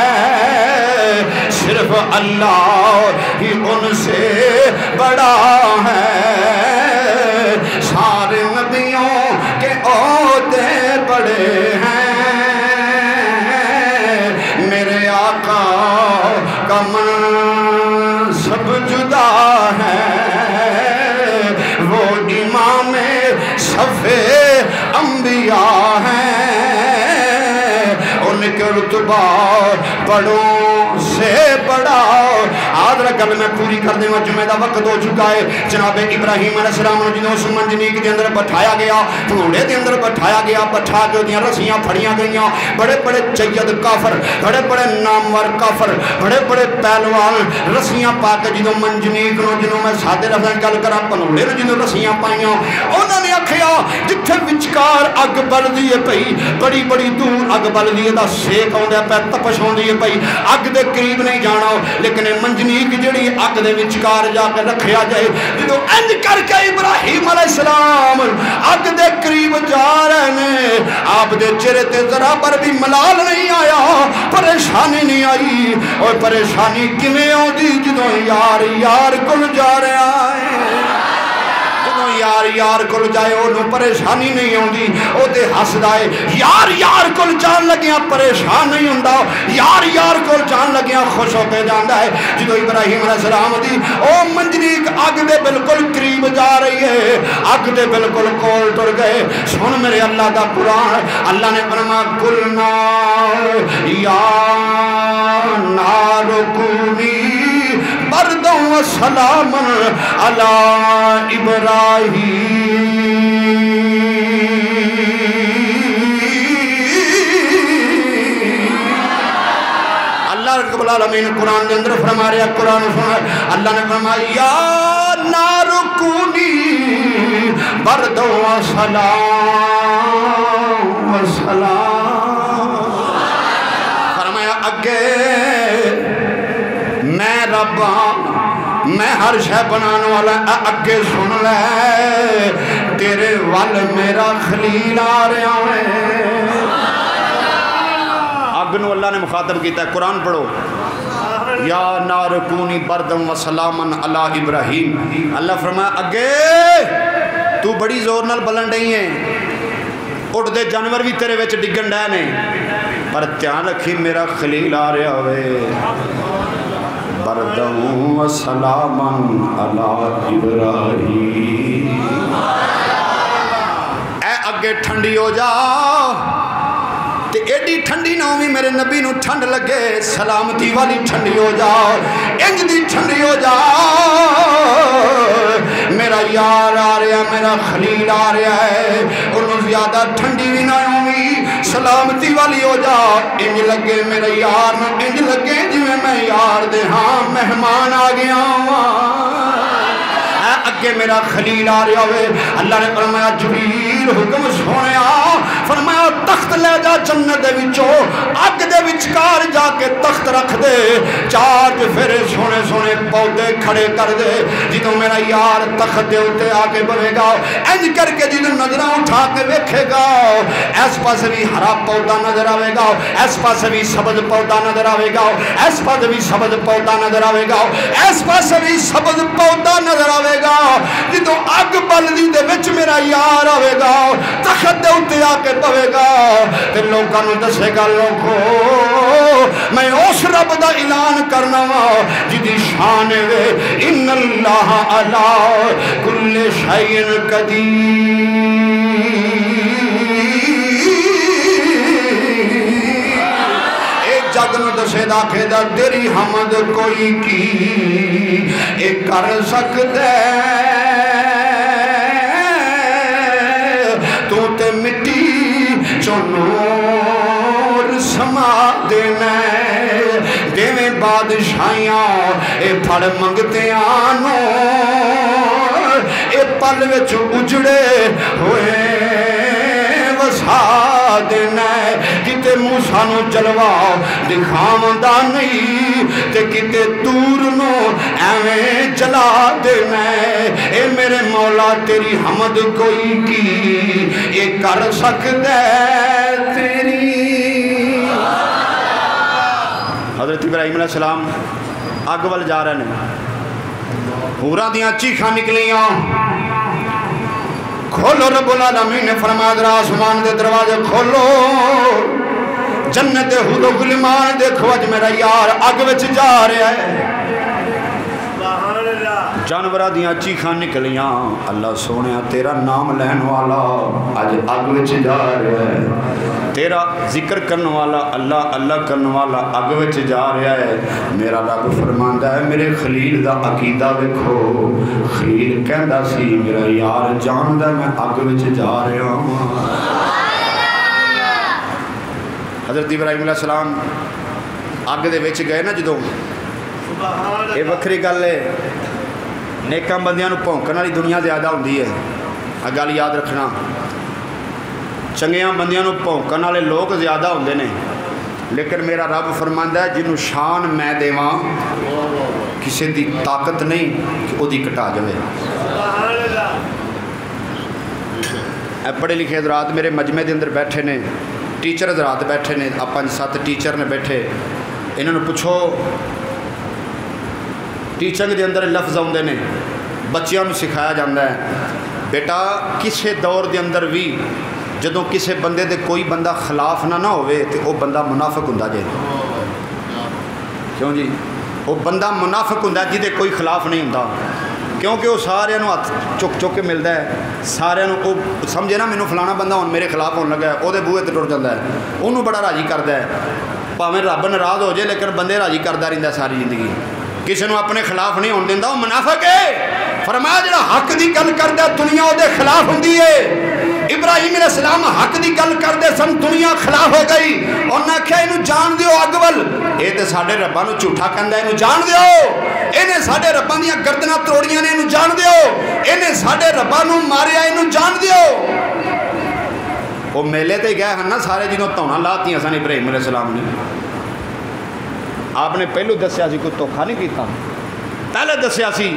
صرف اللہ ہی ان سے بڑا ہے سارے نبیوں کے عہدے بڑے ہیں میرے آقا کا منصب جدا ہے وہ امام صف انبیاء ہیں ان کے رتبہ بڑوں سے بڑا آدھر گل میں پوری کر دیں جمعہ دا وقت ہو چکا ہے جناب ابراہیم علیہ السلام نے جنہوں اس منجنیک دے اندر بٹھایا گیا پھوڑے دے اندر بٹھایا گیا بٹھا کے دیاں رسیاں پھڑیاں گئیاں بڑے بڑے جید کافر بڑے بڑے نامور کافر بڑے بڑے پہلوان رسیاں پا کے جنہوں منجنیک نو جنہوں میں سادے رفضان گل کرا پنوڑے نو جنہوں رسیاں پائیاں انہوں نے آکھیا جتھے وچکار اگ بل دیئے پئی بڑی بڑی دور اگ بل دیئے دا سیک ہوندے پہ تپش ہوندے پئی اگ دے قریب نہیں جانا لیکن منجنیک جڑی اگ دے وچکار جا کے رکھیا جائے جدو انج کر کے ابراہیم علیہ السلام اگ دے قریب جا رہے ہیں آپ دے چہرے تے ذرا پر بھی ملال نہیں آیا پریشانی نہیں آئی اور پریشانی کیویں آندی جدو یار یار کل جا رہا ہے یار یار کل جائے انہوں پریشانی نہیں ہوندی او دے ہسدا ہے یار یار کل جان لگیاں پریشان نہیں ہوندا یار یار کل جان لگیاں خوش ہو کے جاندا ہے جدو ابراہیم علیہ السلام دی او منجنیک اگ دے بالکل قریب جا رہی ہے اگ دے بالکل کول ٹر گئے سن میرے اللہ دا قرآن اللہ نے فرمایا قلنا یا نار کونی بردوں وسلام علی ابراہیم۔ اللہ رب العالمین قرآن کے اندر فرما رہا، قرآن سنا اللہ نے فرمایا یا نار کونی برد و سلام و سلام۔ فرمایا اگے میں رب میں ہر شے بنانے والا، اگے سن لے تیرے وال میرا خلیل آ رہا ہے۔ اگ نو اللہ نے مخاطب کیتا ہے، قرآن پڑھو یا نار کونی بردم و سلامن علی ابراہیم۔ اللہ فرمایا اگے تو بڑی زور نال بلن رہی ہے، اٹھ دے جانور بھی تیرے وچ ڈگن ڈے نے، پر دھیان رکھی میرا خلیل آ رہا ہوئے۔ بردم و سلامن علی ابراہیم۔ اے اگے ٹھنڈی ہو جا تے ایڈی ٹھنڈی نہ ہوئی میرے نبی نو ٹھنڈ لگے، سلامتی والی ٹھنڈی ہو جا، انج دی ٹھنڈی ہو جا میرا یار آ رہا میرا خلیل آ رہا ہے، انہوں زیادہ ٹھنڈی بھی نہ ہوئی، سلامتی والی ہو جا، انج لگے میرے یار نو، انج لگے جی میں یار دے ہاں مہمان آ گیا ہوں، اگے میرا خلیل آ رہا ہوئے۔ اللہ نے فرمایا جبریل حکم سونے فرمایا تخت لے جا جنت دے وچوں، اگ دے وچکار جا کے تخت رکھ دے، چار پھر سونے سونے پودے کھڑے کر دے، جدوں میرا یار تخت دے اتے آ کے بنے گا انج کر کے جدوں نظراں اٹھا کے ویکھے گا، اس پاسے بھی ہرا پودا نظر آئے گا، اس پاسے بھی سبز پودا نظر آئے گا، اس پاسے بھی سبز پودا نظر آئے گا، اس پاسے بھی سبز پودا نظر آئے گا، جدوں اگ بلدی دے وچ میرا یار آئے گا، تخت دے اتے آ کے پوے گا تے لوکاں نوں دسے گا لوکو میں اس رب دا اعلان کرنا وا جدی شان وے ان اللہ علی کل شیء قدیر۔ جگ نو دسے دا کہ تیری حمد کوئی کی اے کر سکدے، تو تے مٹی چو نور سما دینا، دیویں بادشاہیاں اے پھڑ منگتے آنو، اے پل وچ اجڑے ہوئے وسا دینا، کتے موسیٰ نو جلوہ دکھاوندا نہیں تے کتے دور نو ایویں جلا دینا، اے میرے مولا تیری حمد کوئی کی اے کر سکدے تیری۔ حضرت ابراہیم علیہ السلام اگ وال جا رہے ہیں، حوراں دیاں چیخاں نکلیاں، کھولو رب العالمین نے فرمایا ذرا آسمان دے دروازے کھولو، جنت حور و غلمان دیکھو اج میرا یار اگ وچ جا رہا ہے۔ جانوراں دیاں چیخاں نکلیاں، اللہ سونیا تیرا نام لین والا اج اگ وچ جا رہا ہے، تیرا ذکر کرنے والا اللہ اللہ کرنے والا اگ وچ جا رہا ہے۔ میرا رب فرماندا ہے میرے خلیل دا عقیدہ ویکھو، خلیل کہندا سی میرا یار جاندا میں اگ وچ جا رہا ہوں۔ حضرت ابراہیم علیہ السلام اگ دے وچ گئے نا جدوں، یہ وکری گل ہے، نیکاں بندیاں نوں بھونکن والی دنیا زیادہ ہوندی ہے، گل یاد رکھنا، چنگیاں بندیاں نوں بھونکن والے لوگ زیادہ ہوندے نے، لیکن میرا رب فرماندا ہے جنوں شان میں دیواں کسی دی طاقت نہیں کہ وہ دی کٹا جائے۔ اے پڑھے لکھے حضرات میرے مجمع دے اندر بیٹھے نے، ٹیچر حضرات بیٹھے نے، 5-7 ٹیچر نے بیٹھے، انہوں نے پوچھو ٹیچنگ دے اندر لفظ آتے ہیں، بچیاں نوں سکھایا جاتا ہے بیٹا کسی دور دے اندر بھی جدوں کسی بندے دے کوئی بندہ خلاف نہ ہوئے تو وہ بندہ منافق ہوندا جے، کیوں جی وہ بندہ منافق ہوندا جہدے کوئی خلاف نہیں ہوندا، کیونکہ وہ سارے ہاتھ چک چک کے ملتا ہے، سارے وہ سمجھے نا مینوں فلانا بندہ ہوں میرے خلاف ہونے لگا ہے، وہ بوہے تے ٹر جاتا ہے، انہوں بڑا راضی کرتا ہے، پاویں رب ناراض ہو جائے لیکن بندے راضی کرتا رہتا ہے ساری زندگی۔ کسی نے اپنے خلاف نہیں ہونے دینا، وہ منافق ہے۔ فرمایا جڑا حق دی گل کردا دنیا دے خلاف ہوندی ہے۔ ابراہیم علیہ السلام حق دی گل کردے سن، دنیا خلاف ہو گئی۔ انہاں آکھیا اینو جان دیو اگ ول، اے تے ساڈے رباں نوں جھوٹا کہندا، اینو جان دیو، اینے ساڈے رباں دیاں گردناں توڑیاں نے، اینو جان دیو، اینے ساڈے رباں نوں ماریا، اینو جان دیو۔ وہ میلے تے گئے ہیں نا سارے، جنہوں تونا لاتیاں سن ابراہیم علیہ السلام نے۔ آپ نے پہلو دسیا سی کوئی دھوکھا نہیں کیتا، پہلے دسیا سی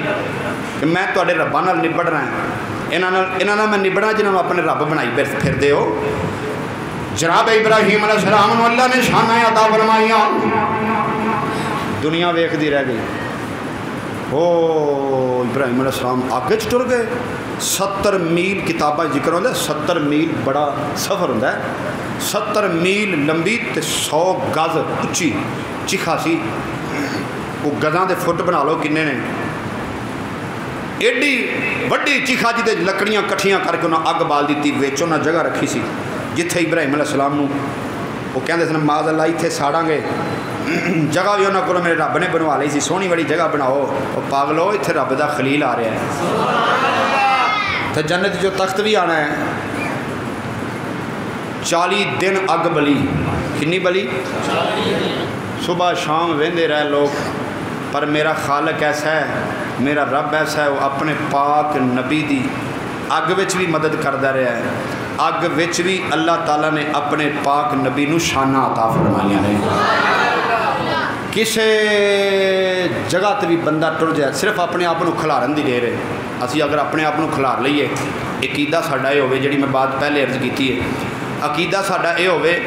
کہ میں تواڈے رباں نال نبڑ رہا ہاں، انہاں نال میں نبڑنا جنہوں نے اپنے رب بنائی پھر دے ہو۔ جناب ابراہیم علیہ السلام نو اللہ نے شاناں عطا فرمائیاں، دنیا ویکھدی رہ گئی۔ او ابراہیم علیہ السلام آگے ٹر گئے۔ 70 میل کتاباں ذکر ہوتا ہے، 70 میل بڑا سفر ہوتا ہے، 70 میل لمبی تے 100 گز اچھی چیخا سی۔ وہ گزاں دے فٹ بنا لو کنے نے، ایڈی وڈی چیخا جی لکڑیاں کٹھیاں کر کے انہیں اگ بال دیتی، وچ انہیں جگہ رکھی سی جتھے ابراہیم علیہ السلام نو وہ کہندے سن معاذ اللہ اتنے ساڑاں گے، جگہ بھی انہوں کو میرے رب نے بنوا لی سی، سونی بڑی جگہ بناؤ، وہ پاگلو اتنے رب دا خلیل آ رہا ہے، تو جنت جو تخت بھی آنا ہے۔ 40 دن اگ بلی، کنی بلی؟ صبح شام وہندے رہے لوگ، پر میرا خالق ایسا ہے، میرا رب ایسا ہے، وہ اپنے پاک نبی دی اگ وچ بھی مدد کردا رہا ہے، اگ وچ بھی اللہ تعالیٰ نے اپنے پاک نبی نو شانہ عطا فرمائیاں نے۔ کسے جگہ تے بھی بندہ ٹر جائے، صرف اپنے آپ کو کھلارن دی دیر ہے۔ اسی اگر اپنے آپ کو کھلار لئیے، عقیدہ ساڈا یہ ہوئے، جڑی میں بات پہلے عرض کیتی ہے، عقیدہ ساڈا یہ ہوئے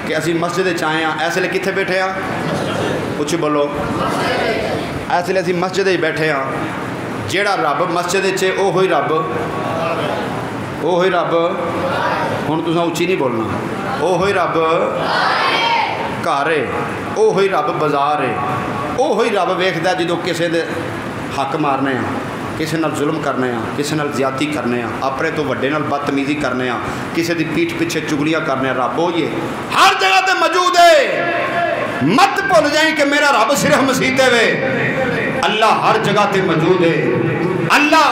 کہ اسی مسجد چاہے ہاں، اس لیے کتنے بیٹھے ہاں؟ کچھ بولو، اس لیے اسی مسجد بیٹھے ہاں، جیڑا رب مسجد چے او ہوئی رب، او ہوئی رب، ہن تساں اچھی نہیں بولنا، او ہوئی رب گھر ہے، او ہوئی رب بازار ہے، او ہوئی رب ویکھدا جدوں کسے دے حق مارنے ہیں، کسی نال ظلم کرنے ہیں، کسی نال زیادتی کرنے ہیں، اپنے تو وڈے نال بدتمیزی کرنے ہیں، کسی دی پیٹھ پیچھے چگلیاں کرنے ہیں، رب ہوئی ہے، ہر جگہ تے موجود ہے۔ مت بھول جائیں کہ میرا رب صرف مسیح تے وے، اللہ ہر جگہ تے موجود ہے، اللہ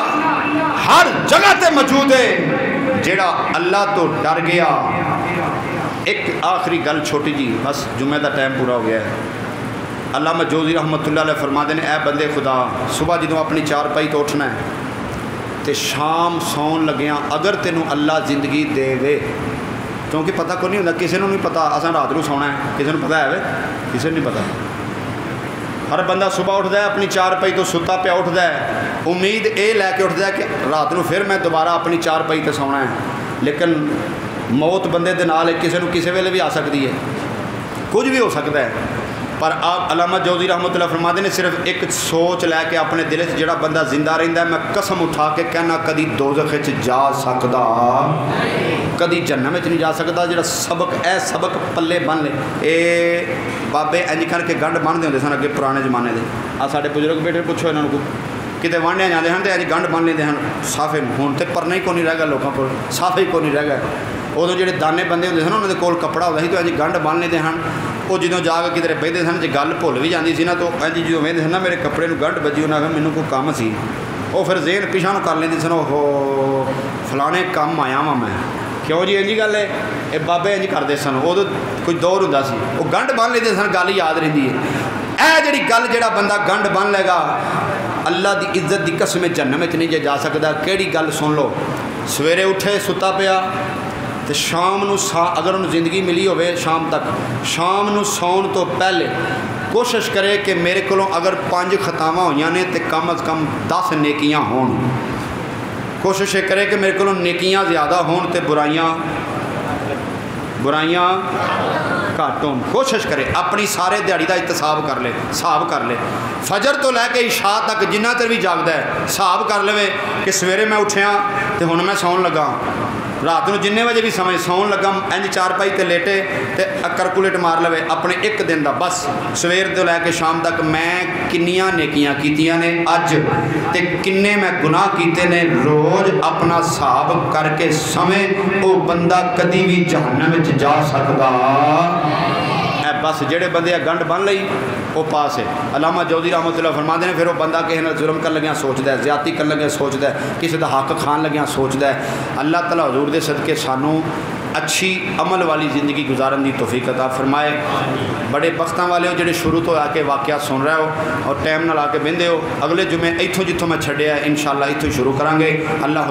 ہر جگہ تے موجود ہے۔ جیڑا اللہ تو ڈر گیا، ایک آخری گل چھوٹی جی، بس جمعہ دا ٹائم پورا ہو گیا ہے۔ علامہ جوزی رحمۃ اللہ علیہ فرماتے ہیں، اے بندے خدا، صبح جدوں اپنی چارپائی تو اٹھنا ہے تے شام سون لگیاں اگر تینوں اللہ زندگی دے وے، کیونکہ پتہ کو نہیں ہوتا، کسی نے نہیں پتا اساں رات کو سونا ہے، کسی نے پتہ ہے وے، کسی نے نہیں پتا۔ ہر بندہ صبح اٹھتا ہے اپنی چارپائی تو ستا پیا اٹھتا ہے، امید اے لے کے اٹھتا ہے کہ رات کو پھر میں دوبارہ اپنی چارپائی تے سونا ہے، لیکن موت بندے دے نال کسی نے کسی ویلے بھی آ سکتی ہے، کچھ بھی ہو سکتا ہے۔ پر آپ علامہ جوزی رحمۃ اللہ فرماتے ہیں صرف ایک سوچ لے کے اپنے دل سے جڑا بندہ زندہ رہندا ہے، میں قسم اٹھا کے کہنا کدی دوزخ وچ جا سکدا، کدی جہنم وچ نہیں جا سکدا۔ جڑا سبق اے سبق پلے بن لے، اے بابے انج کر کے گنڈ بنتے ہوندے سن اگے پرانے زمانے دے، آ ساڈے بزرگ بیٹے پوچھو انہاں کو، کتے وانڈیا جاندے ہن تے انج گنڈ بن لیندے ہن صافے، ہن تے پرنا ہی کوئی نہیں رہ گیا لوکاں کول، صافے ہی کوئی نہیں رہ گیا۔ ادو جڑے دانے بندے ہوندے سن انہاں دے کول کپڑا ہوندا سی تو انج گنڈ بن لیندے ہن، وہ جدوں جا کے کدھر بہتے سن، جی گل بھول بھی جاتی سی نا تو انج جدوں وہدے سن نا میرے کپڑے نوں گنڈ بجی، انہاں کہا مینوں کوئی کام سی، وہ پھر ذہن پیچھا کر لیندے سن، اوہو فلانے کام آیا وا میں، کیوں جی انجی گل ہے، یہ بابے انج کرتے سن، ادو کوئی دور ہوندا سی، وہ گنڈ بن لیندے سن، گل یاد رہندی ہے۔ اے جڑی گل جڑا بندہ گنڈ بن لے گا، اللہ دی عزت دی قسم جہنم وچ نہیں جا سکدا۔ کیڑی گل سن لو، سویرے اٹھے ستا پیا تو شام نو اگر انہوں زندگی ملی ہوئے شام تک، شام نو سون تو پہلے کوشش کرے کہ میرے کو اگر 5 خطاواں ہوئیاں نے تو کم از کم 10 نیکیاں ہون، کوشش کرے کہ میرے کو نیکیاں زیادہ ہون تے برائیاں گھٹ ہون، کوشش کرے اپنی سارے دیہڑی دا احتساب کر لے، حساب کر لے، فجر تو لے کے عشاء تک جنہ تر بھی جاگدا ہے حساب کر لے کہ سویرے میں اٹھیا تو ہن میں سون لگا، رات کو جن بجے بھی سمجھ سون لگا انج چارپائی تے لیٹے تے کیلکولیٹ مار لے اپنے ایک دن دا، بس سویر تو لے کے شام تک میں کنیاں نیکیاں کیتیاں نے اج تے کنے میں گناہ کیتے نے، روز اپنا حساب کر کے سمے او بندہ کدی بھی جہنم وچ جا سکدا۔ اے بس جڑے بندے گنڈ بن لئی وہ پاس ہے. علامہ جوزی رحمۃ اللہ فرماتے ہیں پھر وہ بندہ کسی نے ظلم کر لگیا سوچتا ہے, زیادتی کر لگیا سوچتا ہے, کسی کا حق کھان لگیا سوچتا ہے. اللہ تعالیٰ حضور دے صدقے سانوں اچھی عمل والی زندگی گزارن دی توفیق عطا فرمائے. بڑے بختاں والے ہو جڑے شروع تو آ کے واقعات سن رہے ہو اور ٹائم نال آ کے بہندے ہو. اگلے جمعے ایتھوں جتھوں میں چھڈیا انشاءاللہ ایتھوں شروع کریں گے. اللہ